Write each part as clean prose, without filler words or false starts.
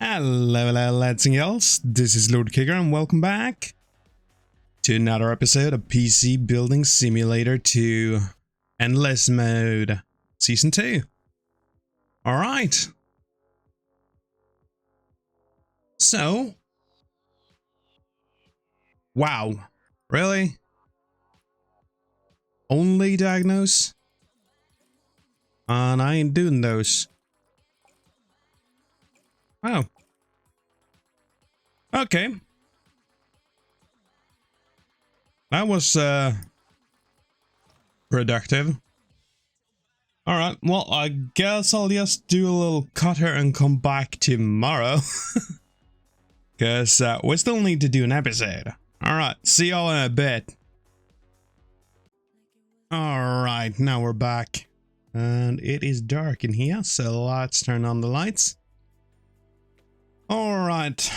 Hello, lads and girls, this is Lord Kicker and welcome back to another episode of PC Building Simulator 2 Endless Mode Season 2. Alright. So. Wow. Really? Only diagnose? And I ain't doing those. Oh. Okay. That was productive. Alright, well, I guess I'll just do a little cut here and come back tomorrow. Because we still need to do an episode. Alright, see y'all in a bit. Alright, now we're back. And it is dark in here, so let's turn on the lights. Alright.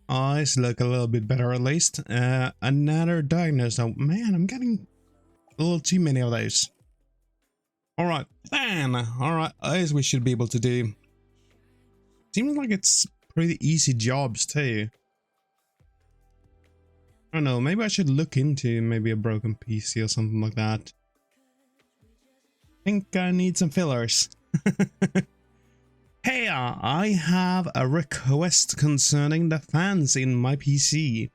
Eyes look a little bit better at least. Another diagnosis. Oh man, I'm getting a little too many of those. Alright, then. Alright, eyes we should be able to do. Seems like it's pretty easy jobs too. I don't know, maybe I should look into maybe a broken PC or something like that. Think I need some fillers. Hey, I have a request concerning the fans in my PC.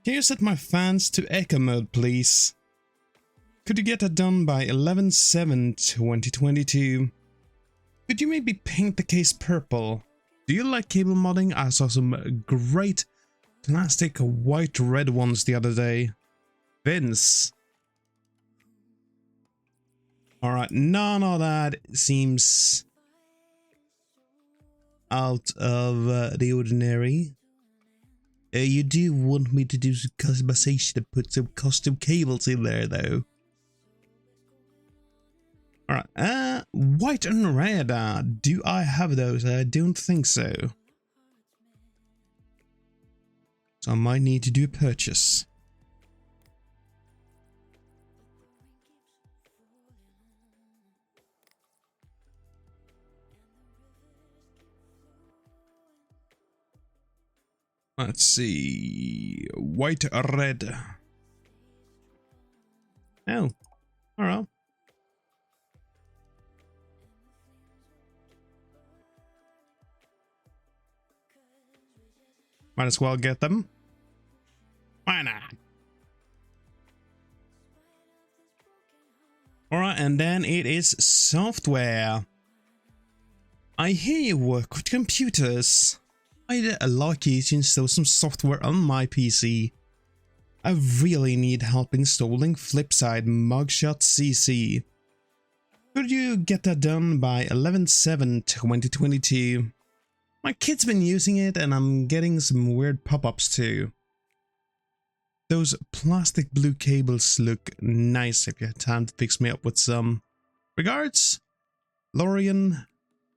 Can you set my fans to echo mode, please? Could you get that done by 11/7/2022? Could you maybe paint the case purple? Do you like cable modding? I saw some great plastic white red ones the other day. Vince. Alright, none of that seems out of the ordinary. You do want me to do some customization and put some custom cables in there though. Alright, white and red, do I have those? I don't think so. So I might need to do a purchase. Let's see. White, red. Oh. Alright. Might as well get them. Why not? Alright, and then it is software. I hear you work with computers. I'd like you to install some software on my PC. I really need help installing Flipside Mugshot CC. Could you get that done by 11/7/2022? My kid's been using it and I'm getting some weird pop-ups too. Those plastic blue cables look nice if you have time to fix me up with some. Regards, Lorian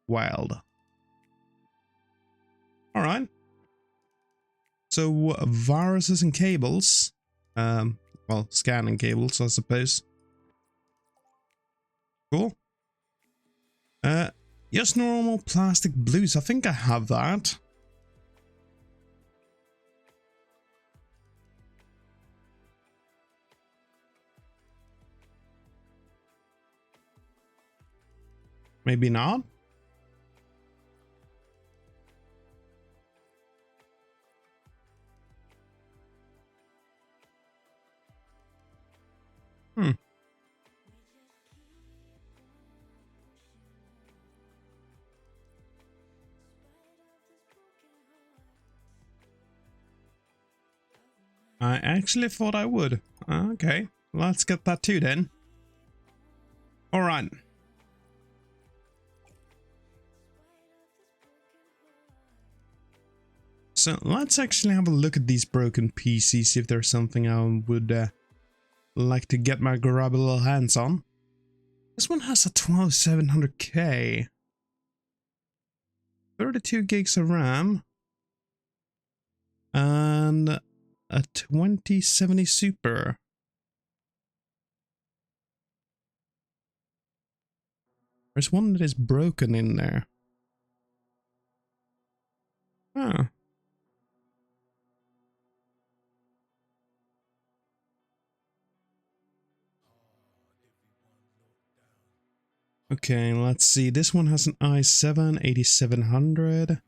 Wild. Alright. So, viruses and cables. Well, scanning cables, I suppose. Cool. Just normal plastic blues. I think I have that. Maybe not. I actually thought I would. Okay, let's get that too then. Alright. So let's actually have a look at these broken PCs, see if there's something I would like to get my grubby little hands on. This one has a 12700K. 32 gigs of RAM. And a 2070 Super. There's one that is broken in there. Huh. Okay, let's see. This one has an i7 8700.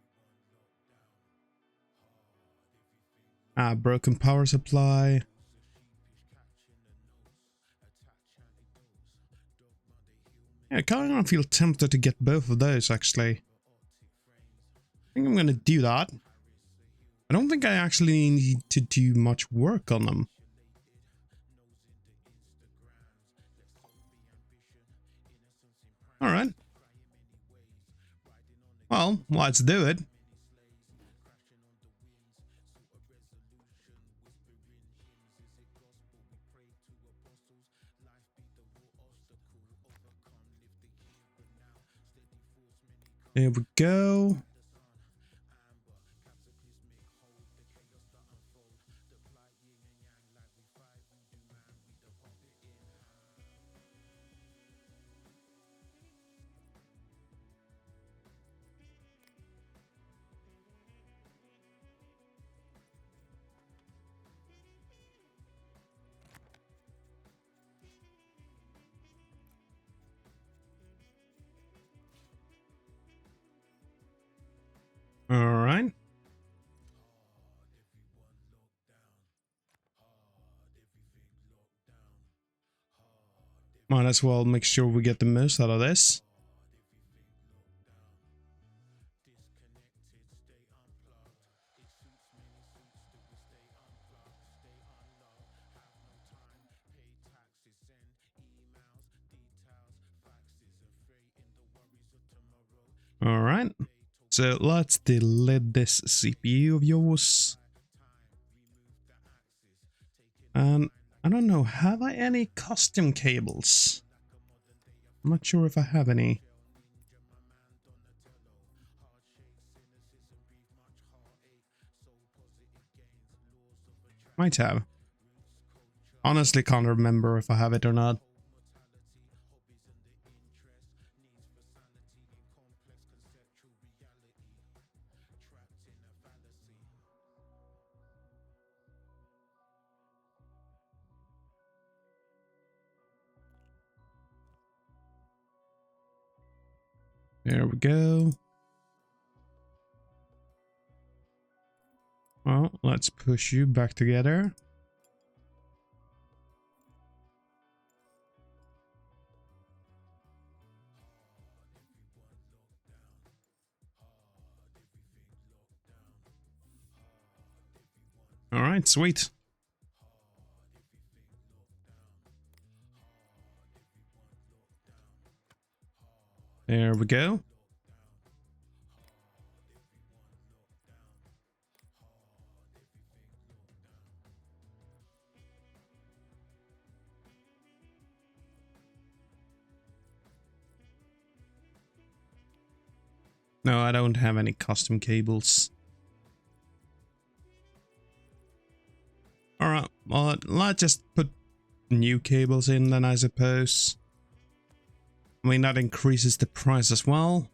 Broken power supply. Yeah, I kind of feel tempted to get both of those, actually. I think I'm gonna do that. I don't think I actually need to do much work on them. Alright. Well, let's do it. There we go. Alright. Might as well make sure we get the most out of this. Alright. So let's delete this CPU of yours. And I don't know, have I any custom cables? I'm not sure if I have any. Might have. Honestly, can't remember if I have it or not. There we go. Well, let's push you back together. All right, sweet. There we go. No, I don't have any custom cables. Alright, well, let's just put new cables in then, I suppose. I mean, that increases the price as well.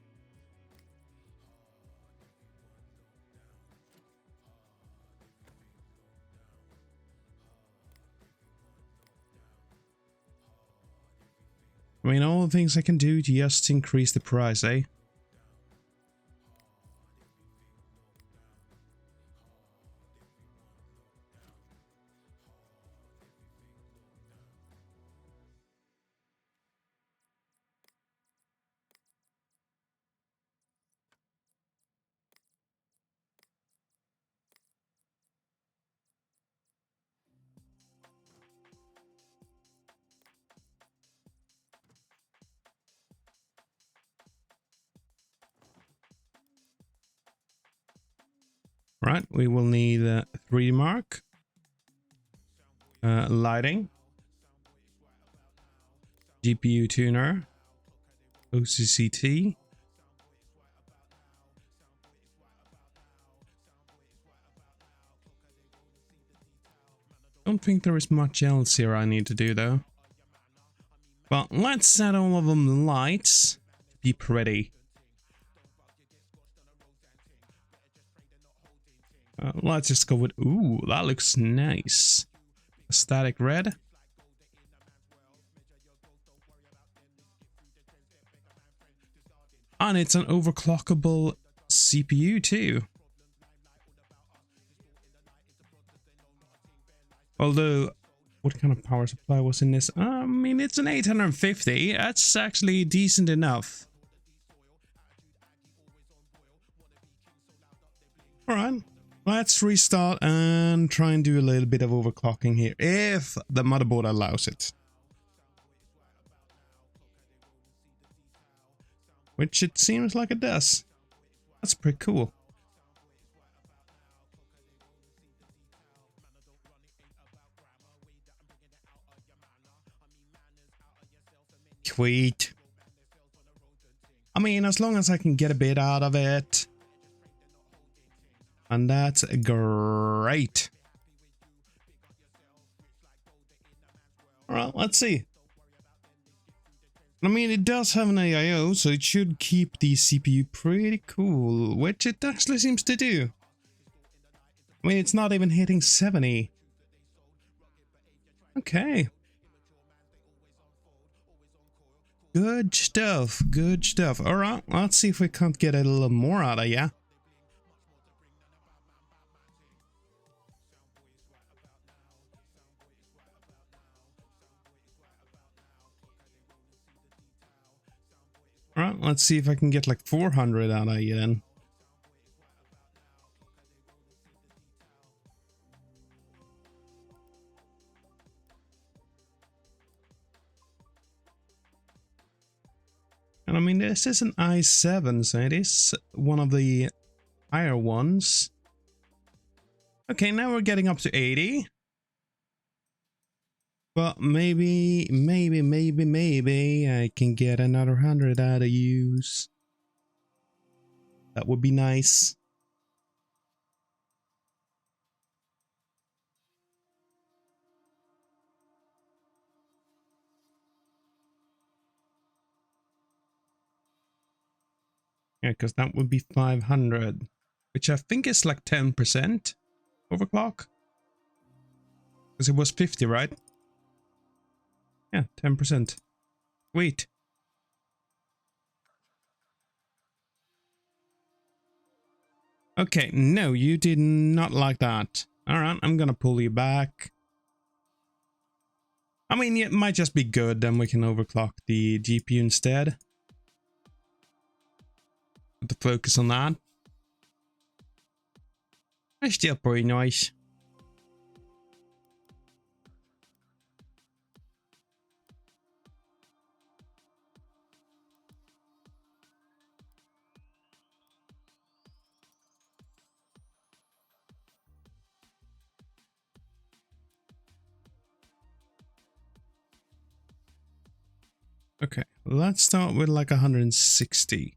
I mean, all the things I can do to just increase the price, eh? Right, we will need 3D mark, lighting, GPU tuner, OCCT, don't think there is much else here I need to do though. Well, let's set all of them lights to be pretty. Let's just go with, ooh, that looks nice. A static red. And it's an overclockable CPU too. Although, what kind of power supply was in this? I mean, it's an 850. That's actually decent enough. Alright, let's restart and try and do a little bit of overclocking here, if the motherboard allows it. Which it seems like it does. That's pretty cool. Sweet. I mean, as long as I can get a bit out of it. And that's great. Alright, let's see. I mean, it does have an AIO, so it should keep the CPU pretty cool, which it actually seems to do. I mean, it's not even hitting 70. Okay. Good stuff, good stuff. Alright, let's see if we can't get a little more out of ya. Alright, let's see if I can get like 400 out of you then. And I mean, this is an i7, so it is one of the higher ones. Okay, now we're getting up to 80. But maybe I can get another 100 out of use. That would be nice. Yeah, because that would be 500, which I think is like 10% overclock. Because it was 50, right? Yeah, 10%. Wait. Okay, no, you did not like that. Alright, I'm gonna pull you back. I mean, it might just be good, then we can overclock the GPU instead. Put the focus on that. That's still pretty nice. Okay, let's start with like 160.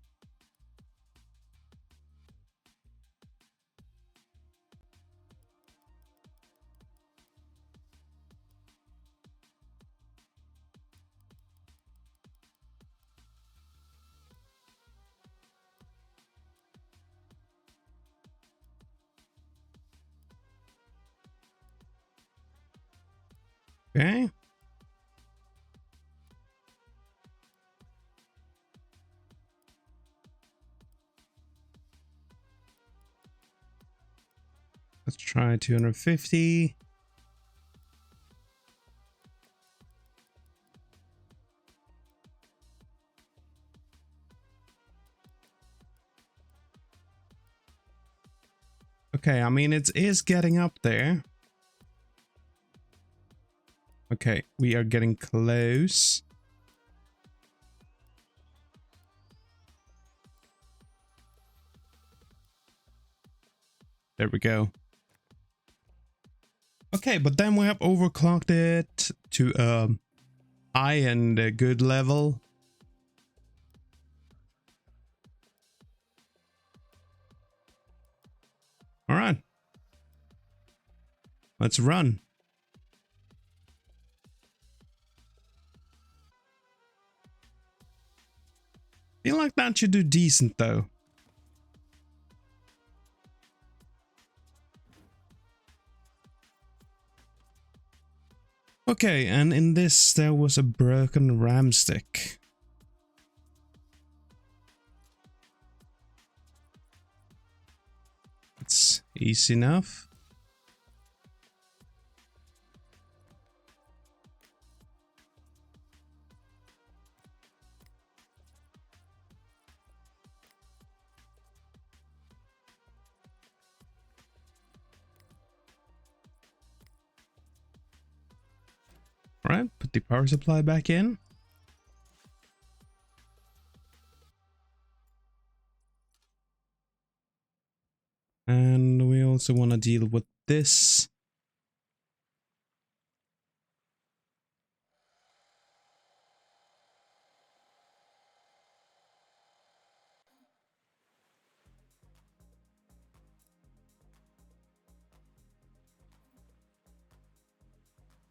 Okay. Let's try 250. Okay, I mean, it is getting up there. Okay, we are getting close. There we go. Okay, but then we have overclocked it to high and a good level. All right. Let's run. Feel like that should do decent though. Okay, and in this there was a broken ram stick. It's easy enough. Alright, put the power supply back in. And we also want to deal with this.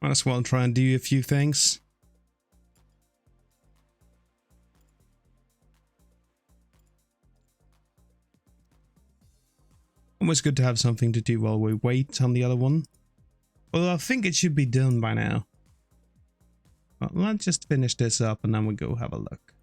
Might as well try and do a few things. Almost good to have something to do while we wait on the other one. Well, I think it should be done by now. Well, let's just finish this up and then we'll go have a look.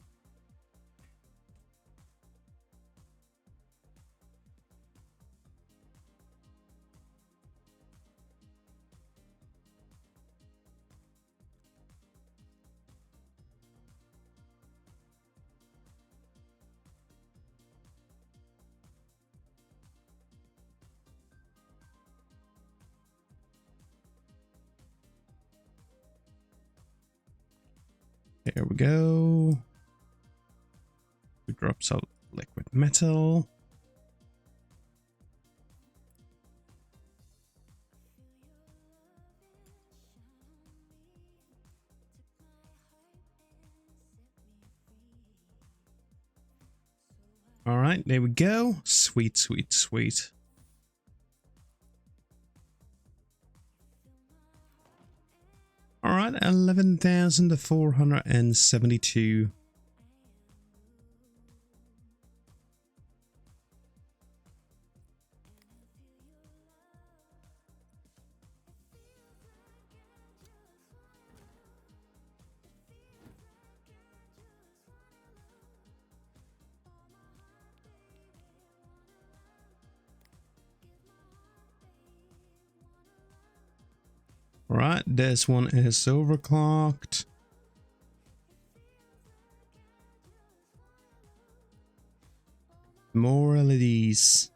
There we go. We drop some liquid metal. All right, there we go. Sweet, sweet, sweet. All right, 11,472. All right, this one is overclocked. More LEDs.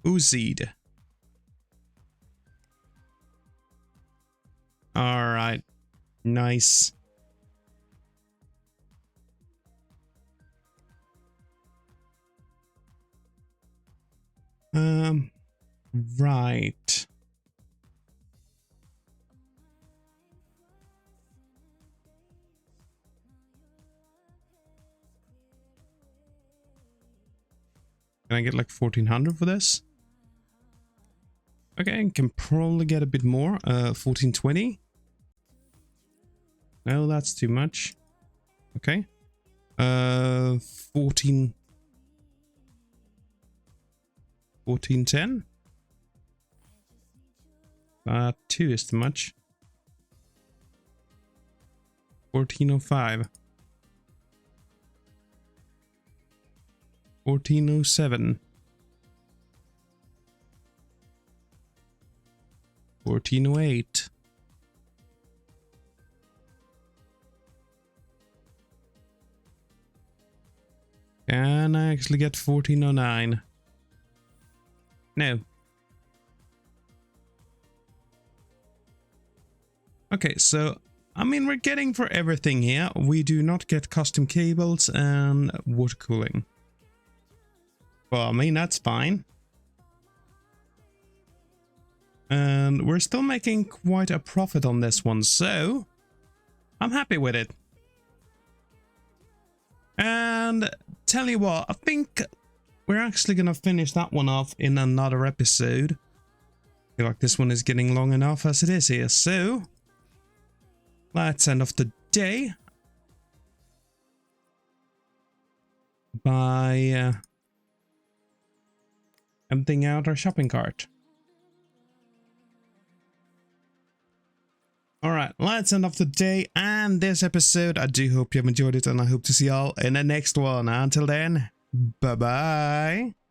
Oozed. All right, nice. Right. Can I get like 1400 for this? Okay, can probably get a bit more. 1420. No, that's too much. Okay. 1410. 2 is too much. 1405. 1407. 1408. Can I actually get 1409? No. Okay, so I mean we're getting for everything here. We do not get custom cables and water cooling. Well, I mean that's fine. And we're still making quite a profit on this one, so I'm happy with it. And tell you what, I think we're actually gonna finish that one off in another episode. feel like this one is getting long enough as it is here. So let's end off the day by emptying out our shopping cart. Alright, let's end off the day and this episode. I do hope you have enjoyed it, and I hope to see y'all in the next one. Until then, bye bye.